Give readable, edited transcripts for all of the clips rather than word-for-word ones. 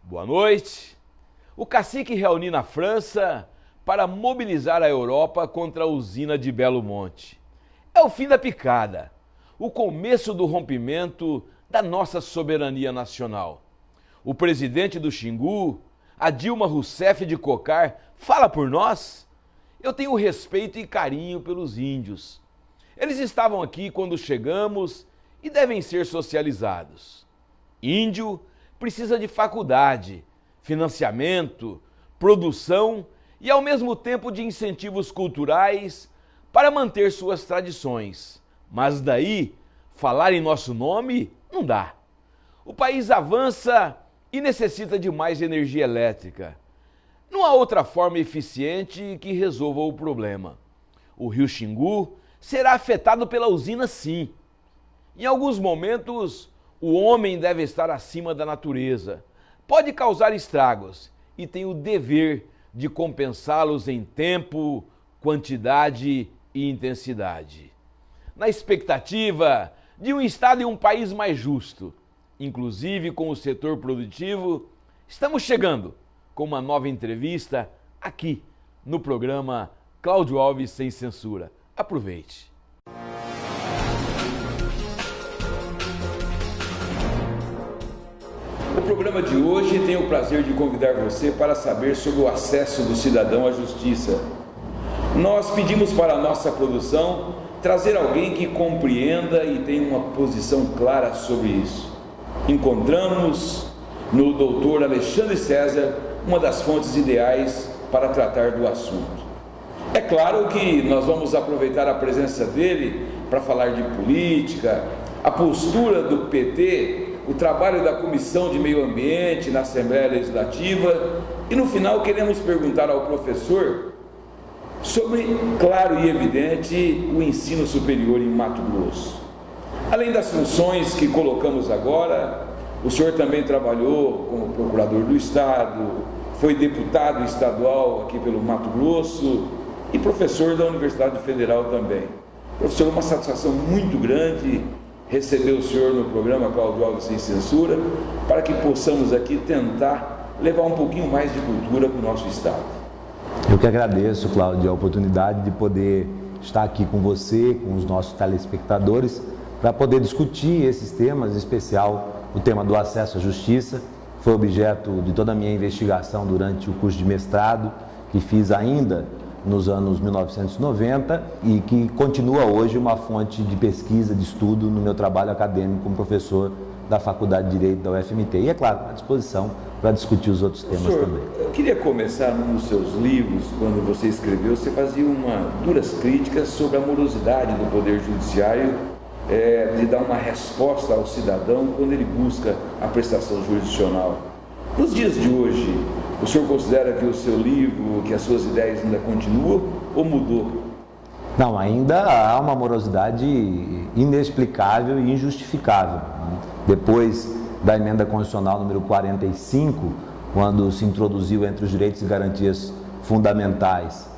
Boa noite. O cacique reuniu na França para mobilizar a Europa contra a usina de Belo Monte. É o fim da picada, o começo do rompimento da nossa soberania nacional. O presidente do Xingu, a Dilma Rousseff de Cocar, fala por nós? Eu tenho respeito e carinho pelos índios. Eles estavam aqui quando chegamos e devem ser socializados. Índio precisa de faculdade, financiamento, produção e ao mesmo tempo de incentivos culturais para manter suas tradições. Mas daí, falar em nosso nome não dá. O país avança e necessita de mais energia elétrica. Não há outra forma eficiente que resolva o problema. O rio Xingu será afetado pela usina, sim. Em alguns momentos, o homem deve estar acima da natureza. Pode causar estragos e tem o dever de compensá-los em tempo, quantidade e intensidade. Na expectativa de um Estado e um país mais justo, inclusive com o setor produtivo, estamos chegando com uma nova entrevista aqui no programa Cláudio Alves Sem Censura. Aproveite. O programa de hoje tem o prazer de convidar você para saber sobre o acesso do cidadão à justiça. Nós pedimos para a nossa produção trazer alguém que compreenda e tenha uma posição clara sobre isso. Encontramos no doutor Alexandre César uma das fontes ideais para tratar do assunto. É claro que nós vamos aproveitar a presença dele para falar de política, a postura do PT, o trabalho da Comissão de Meio Ambiente na Assembleia Legislativa e no final queremos perguntar ao professor sobre, claro e evidente, o ensino superior em Mato Grosso. Além das funções que colocamos agora, o senhor também trabalhou como procurador do Estado, foi deputado estadual aqui pelo Mato Grosso e professor da Universidade Federal também. Professor, uma satisfação muito grande receber o senhor no programa Cláudio Alves Sem Censura, para que possamos aqui tentar levar um pouquinho mais de cultura para o nosso Estado. Eu que agradeço, Cláudio, a oportunidade de poder estar aqui com você, com os nossos telespectadores, para poder discutir esses temas, em especial o tema do acesso à justiça. Foi objeto de toda a minha investigação durante o curso de mestrado, que fiz ainda nos anos 1990 e que continua hoje uma fonte de pesquisa, de estudo no meu trabalho acadêmico como professor da Faculdade de Direito da UFMT. E, é claro, à disposição para discutir os outros temas também. Eu queria começar num dos seus livros, quando você escreveu, você fazia duras críticas sobre a morosidade do Poder Judiciário de dar uma resposta ao cidadão quando ele busca a prestação jurisdicional. Nos dias de hoje, o senhor considera que o seu livro, que as suas ideias ainda continuam ou mudou? Não, ainda há uma morosidade inexplicável e injustificável. Depois da emenda constitucional número 45, quando se introduziu entre os direitos e garantias fundamentais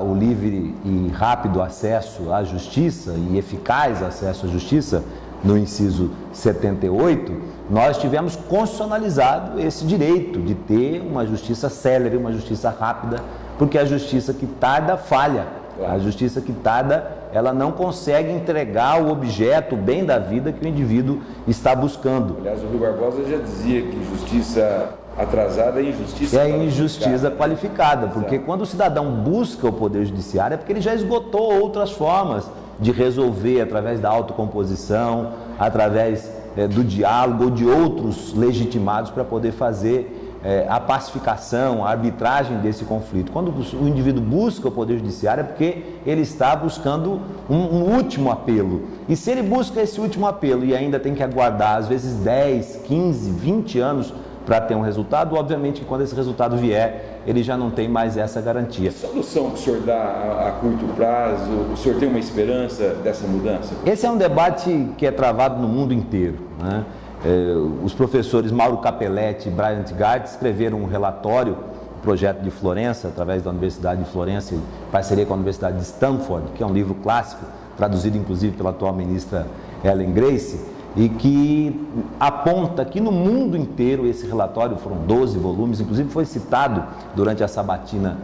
o livre e rápido acesso à justiça e eficaz acesso à justiça, no inciso 78, nós tivemos constitucionalizado esse direito de ter uma justiça célere, uma justiça rápida, porque a justiça que tarda falha. A justiça que tarda, ela não consegue entregar o objeto, o bem da vida que o indivíduo está buscando. Aliás, o Rui Barbosa já dizia que justiça atrasada é injustiça qualificada. É injustiça qualificada, porque quando o cidadão busca o Poder Judiciário é porque ele já esgotou outras formas de resolver através da autocomposição, através do diálogo ou de outros legitimados para poder fazer a pacificação, a arbitragem desse conflito. Quando o indivíduo busca o Poder Judiciário é porque ele está buscando um último apelo. E se ele busca esse último apelo e ainda tem que aguardar, às vezes 10, 15, 20 anos para ter um resultado, obviamente que quando esse resultado vier, ele já não tem mais essa garantia. A solução que o senhor dá a curto prazo, o senhor tem uma esperança dessa mudança? Esse é um debate que é travado no mundo inteiro, né? Os professores Mauro Capelletti e Bryant Gart escreveram um relatório, projeto de Florença, através da Universidade de Florença, em parceria com a Universidade de Stanford, que é um livro clássico, traduzido inclusive pela atual ministra Ellen Grace, e que aponta que no mundo inteiro, esse relatório, foram 12 volumes, inclusive foi citado durante a sabatina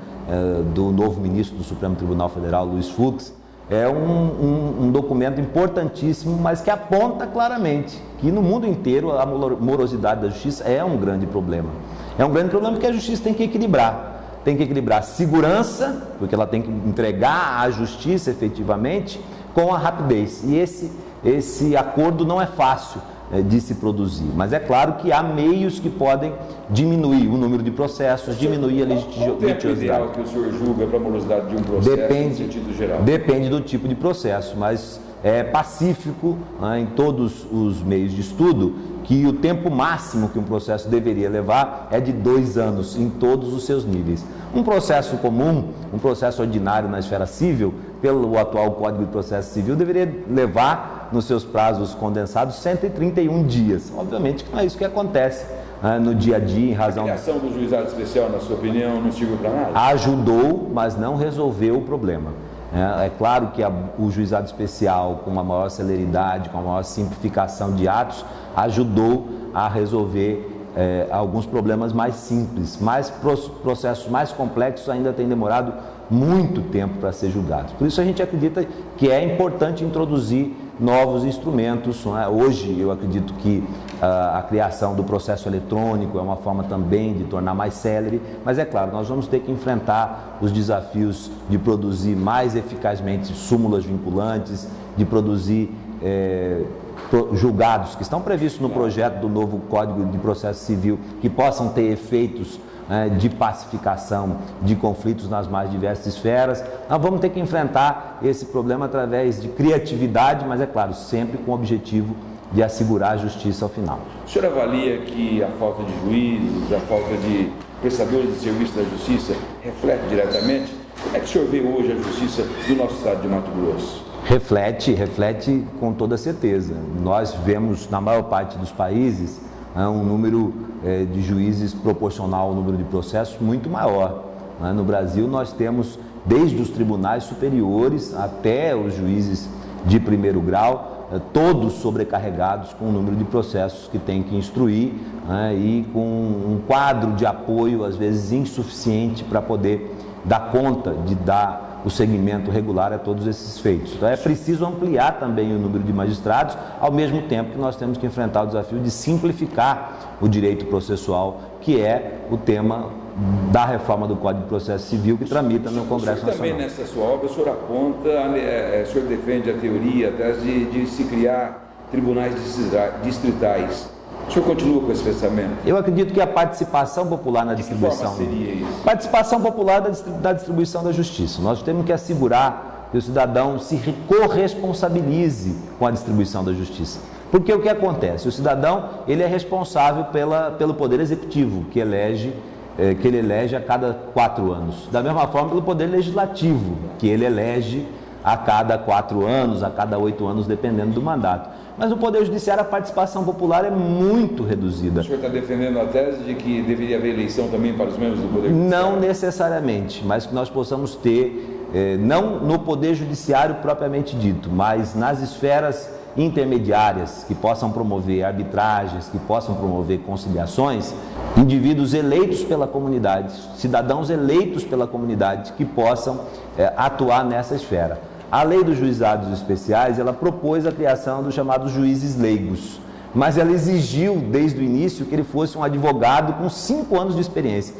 do novo ministro do Supremo Tribunal Federal, Luiz Fux, é um documento importantíssimo, mas que aponta claramente que no mundo inteiro a morosidade da justiça é um grande problema. É um grande problema porque a justiça tem que equilibrar. Tem que equilibrar segurança, porque ela tem que entregar a justiça efetivamente, com a rapidez. E esse acordo não é fácil de se produzir, mas é claro que há meios que podem diminuir o número de processos, diminuir a litigiosidade. Qual o tempo ideal que o senhor julga para a morosidade de um processo no sentido geral? Depende do tipo de processo, mas é pacífico, né, em todos os meios de estudo, que o tempo máximo que um processo deveria levar é de 2 anos, em todos os seus níveis. Um processo comum, um processo ordinário na esfera civil, pelo atual Código de Processo Civil, deveria levar, nos seus prazos condensados, 131 dias. Obviamente que não é isso que acontece no dia a dia, em razão... A criação do juizado especial, na sua opinião, não serviu para nada? Ajudou, mas não resolveu o problema. É claro que o juizado especial, com uma maior celeridade, com uma maior simplificação de atos, ajudou a resolver alguns problemas mais simples, mas processos mais complexos ainda têm demorado muito tempo para ser julgados. Por isso a gente acredita que é importante introduzir novos instrumentos, não é? Hoje eu acredito que a criação do processo eletrônico é uma forma também de tornar mais célere, mas é claro, nós vamos ter que enfrentar os desafios de produzir mais eficazmente súmulas vinculantes, de produzir julgados que estão previstos no projeto do novo Código de Processo Civil, que possam ter efeitos de pacificação de conflitos nas mais diversas esferas. Nós vamos ter que enfrentar esse problema através de criatividade, mas é claro, sempre com o objetivo de assegurar a justiça ao final. O senhor avalia que a falta de juízes, a falta de prestadores de serviço da justiça reflete diretamente? Como é que o senhor vê hoje a justiça do nosso estado de Mato Grosso? Reflete com toda certeza. Nós vemos na maior parte dos países um número de juízes proporcional ao número de processos muito maior. No Brasil nós temos desde os tribunais superiores até os juízes de primeiro grau, todos sobrecarregados com o número de processos que tem que instruir, e com um quadro de apoio às vezes insuficiente para poder dar conta de dar o segmento regular a todos esses feitos. Então é preciso ampliar também o número de magistrados, ao mesmo tempo que nós temos que enfrentar o desafio de simplificar o direito processual, que é o tema da reforma do Código de Processo Civil que tramita no Congresso Nacional. Também nessa sua obra, o senhor aponta, o senhor defende a teoria até de se criar tribunais distritais. O senhor continua com esse pensamento? Eu acredito que a participação popular na distribuição... De que forma seria isso? Participação popular da distribuição da justiça. Nós temos que assegurar que o cidadão se corresponsabilize com a distribuição da justiça. Porque o que acontece? O cidadão ele é responsável pelo Poder Executivo, que ele elege a cada 4 anos. Da mesma forma, pelo Poder Legislativo, que ele elege a cada 4 anos, a cada 8 anos, dependendo do mandato. Mas no Poder Judiciário a participação popular é muito reduzida. O senhor está defendendo a tese de que deveria haver eleição também para os membros do Poder Judiciário? Não necessariamente, mas que nós possamos ter, não no Poder Judiciário propriamente dito, mas nas esferas intermediárias que possam promover arbitragens, que possam promover conciliações, indivíduos eleitos pela comunidade, cidadãos eleitos pela comunidade que possam atuar nessa esfera. A lei dos juizados especiais, ela propôs a criação dos chamados juízes leigos, mas ela exigiu desde o início que ele fosse um advogado com 5 anos de experiência.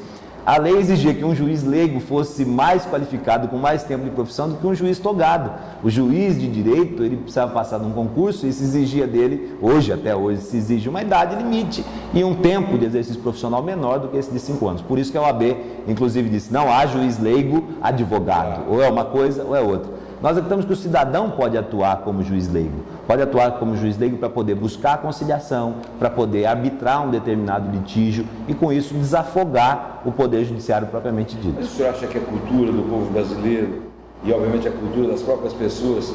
A lei exigia que um juiz leigo fosse mais qualificado, com mais tempo de profissão do que um juiz togado. O juiz de direito, ele precisava passar num concurso e se exigia dele, até hoje, se exige uma idade limite e um tempo de exercício profissional menor do que esse de 5 anos. Por isso que a OAB, inclusive, disse, não há juiz leigo advogado, ou é uma coisa ou é outra. Nós acreditamos que o cidadão pode atuar como juiz leigo, para poder buscar a conciliação, para poder arbitrar um determinado litígio e com isso desafogar o Poder Judiciário propriamente dito. Mas o senhor acha que a cultura do povo brasileiro e obviamente a cultura das próprias pessoas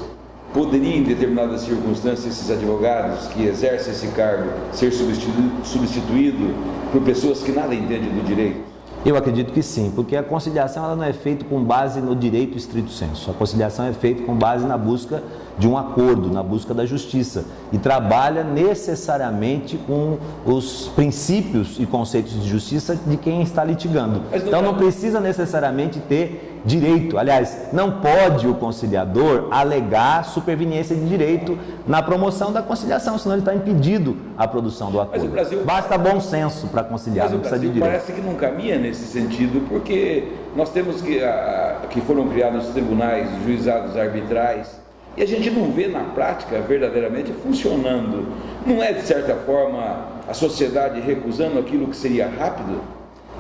poderia em determinadas circunstâncias esses advogados que exercem esse cargo ser substituído por pessoas que nada entendem do direito? Eu acredito que sim, porque a conciliação ela não é feita com base no direito estrito sensu. A conciliação é feita com base na busca de um acordo, na busca da justiça, e trabalha necessariamente com os princípios e conceitos de justiça de quem está litigando. Então não precisa necessariamente ter direito, aliás, não pode o conciliador alegar superveniência de direito na promoção da conciliação, senão ele está impedido a produção do acordo. Basta bom senso para conciliar, não precisa de direito. Parece que não caminha nesse sentido, porque nós temos que foram criados tribunais, juizados arbitrais, e a gente não vê na prática verdadeiramente funcionando. Não é, de certa forma, a sociedade recusando aquilo que seria rápido?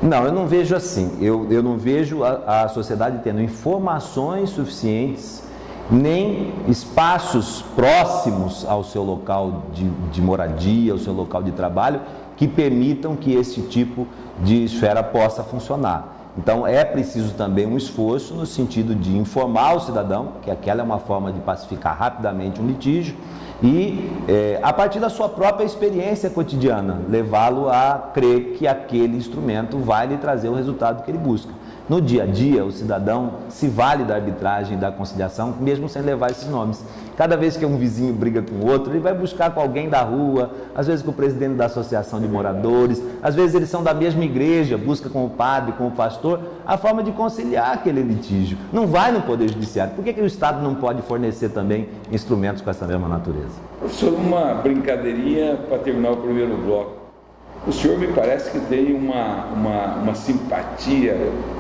Não, eu não vejo assim. Eu não vejo a sociedade tendo informações suficientes, nem espaços próximos ao seu local de moradia, ao seu local de trabalho, que permitam que esse tipo de esfera possa funcionar. Então é preciso também um esforço no sentido de informar o cidadão, que aquela é uma forma de pacificar rapidamente um litígio, e a partir da sua própria experiência cotidiana, levá-lo a crer que aquele instrumento vai lhe trazer o resultado que ele busca. No dia a dia, o cidadão se vale da arbitragem e da conciliação, mesmo sem levar esses nomes. Cada vez que um vizinho briga com o outro, ele vai buscar com alguém da rua, às vezes com o presidente da associação de moradores, às vezes eles são da mesma igreja, busca com o padre, com o pastor, a forma de conciliar aquele litígio. Não vai no Poder Judiciário. Por que o Estado não pode fornecer também instrumentos com essa mesma natureza? Professor, uma brincadeirinha para terminar o primeiro bloco. O senhor me parece que tem uma simpatia,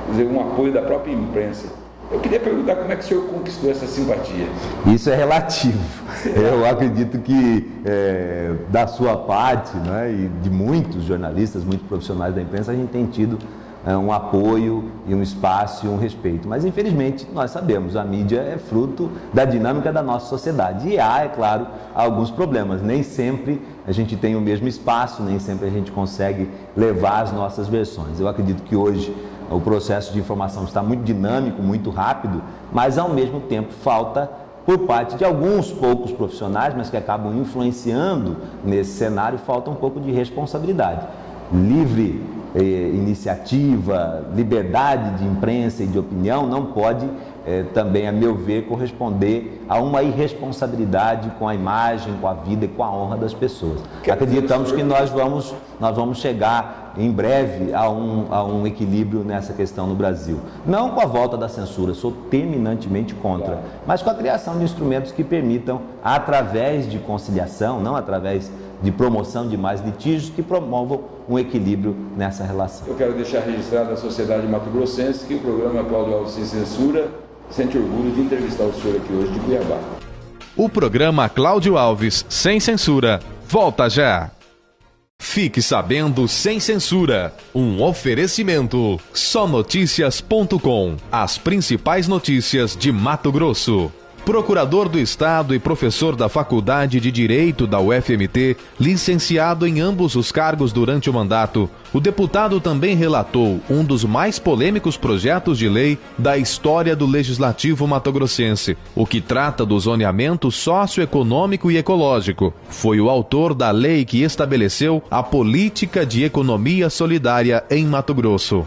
quer dizer, um apoio da própria imprensa. Eu queria perguntar como é que o senhor conquistou essa simpatia. Isso é relativo. Eu acredito que da sua parte, né, e de muitos jornalistas, muitos profissionais da imprensa, a gente tem tido um apoio e um espaço e um respeito. Mas, infelizmente, nós sabemos, a mídia é fruto da dinâmica da nossa sociedade. E há, é claro, alguns problemas. Nem sempre a gente tem o mesmo espaço, nem sempre a gente consegue levar as nossas versões. Eu acredito que hoje o processo de informação está muito dinâmico, muito rápido, mas, ao mesmo tempo, falta, por parte de alguns poucos profissionais, mas que acabam influenciando nesse cenário, falta um pouco de responsabilidade. Livre iniciativa, liberdade de imprensa e de opinião não pode também, a meu ver, corresponder a uma irresponsabilidade com a imagem, com a vida e com a honra das pessoas. Acreditamos que nós vamos chegar em breve a um equilíbrio nessa questão no Brasil. Não com a volta da censura, sou terminantemente contra, mas com a criação de instrumentos que permitam, através de conciliação, não através de promoção de mais litígios, que promovam um equilíbrio nessa relação. Eu quero deixar registrado à sociedade mato-grossense que o programa Cláudio Alves Sem Censura sente orgulho de entrevistar o senhor aqui hoje de Cuiabá. O programa Cláudio Alves Sem Censura volta já. Fique sabendo Sem Censura, um oferecimento sonoticias.com, as principais notícias de Mato Grosso. Procurador do Estado e professor da Faculdade de Direito da UFMT, licenciado em ambos os cargos durante o mandato, o deputado também relatou um dos mais polêmicos projetos de lei da história do Legislativo mato-grossense, o que trata do zoneamento socioeconômico e ecológico. Foi o autor da lei que estabeleceu a política de economia solidária em Mato Grosso.